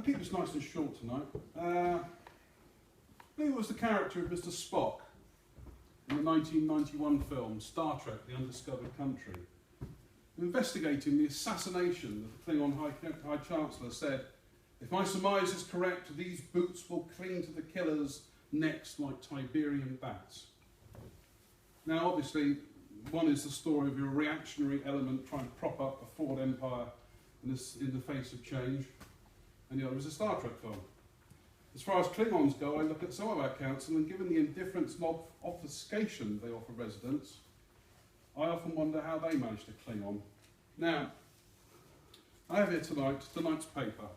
I'll keep this nice and short tonight. Who was the character of Mr. Spock in the 1991 film Star Trek: The Undiscovered Country? Investigating the assassination of the Klingon High Chancellor said, "If my surmise is correct, these boots will cling to the killer's necks like Tiberian bats." Now, obviously, one is the story of a reactionary element trying to prop up a Ford empire in the face of change, and the other is a Star Trek film. As far as Klingons go, I look at some of our council, and given the indifference and obfuscation they offer residents, I often wonder how they manage to cling on. Now, I have here tonight tonight's paper.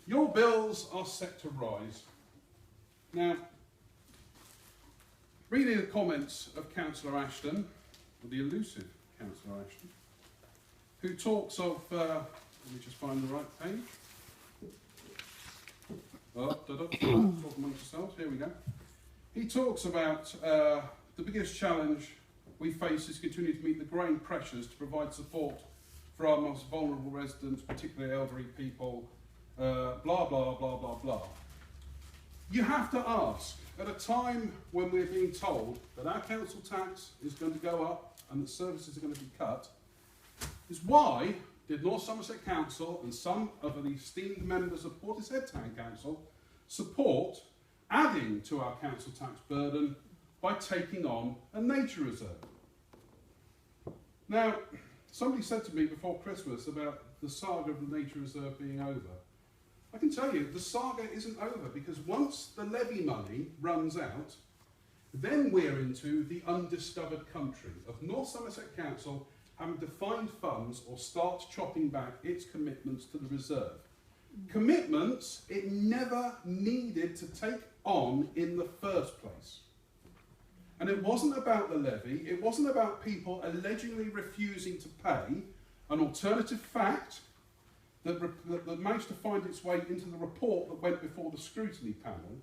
Your bills are set to rise. Now, reading the comments of Councillor Ashton, or the elusive Councillor Ashton, who talks of, let me just find the right page. Talk amongst yourselves, here we go. He talks about the biggest challenge we face is continuing to meet the growing pressures to provide support for our most vulnerable residents, particularly elderly people, blah, blah, blah, blah, blah. You have to ask, at a time when we're being told that our council tax is going to go up and that services are going to be cut, is why did North Somerset Council and some of the esteemed members of Portishead Town Council support adding to our council tax burden by taking on a nature reserve? Now, somebody said to me before Christmas about the saga of the nature reserve being over. I can tell you, the saga isn't over, because once the levy money runs out, then we're into the undiscovered country of North Somerset Council having to find funds or start chopping back its commitments to the reserve. Commitments it never needed to take on in the first place. And it wasn't about the levy, it wasn't about people allegedly refusing to pay, an alternative fact that managed to find its way into the report that went before the scrutiny panel.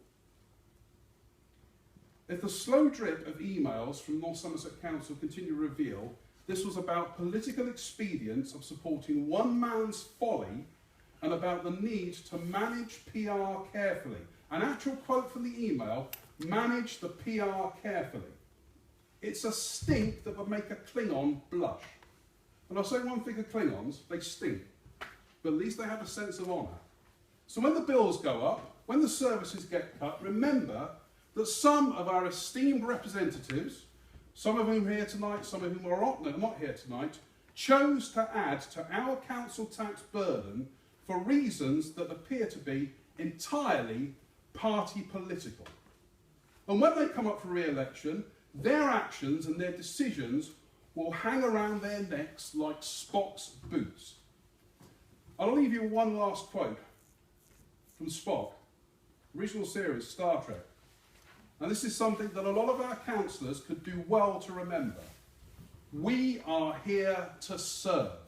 If the slow drip of emails from North Somerset Council continue to reveal, this was about political expedience of supporting one man's folly and about the need to manage PR carefully. An actual quote from the email, "manage the PR carefully." It's a stink that would make a Klingon blush. And I'll say one thing of Klingons, they stink. But at least they have a sense of honour. So when the bills go up, when the services get cut, remember that some of our esteemed representatives, some of whom are here tonight, some of whom are not here tonight, chose to add to our council tax burden for reasons that appear to be entirely party political. And when they come up for re-election, their actions and their decisions will hang around their necks like Spock's boots. I'll leave you one last quote from Spock, original series, Star Trek. And this is something that a lot of our councillors could do well to remember. We are here to serve.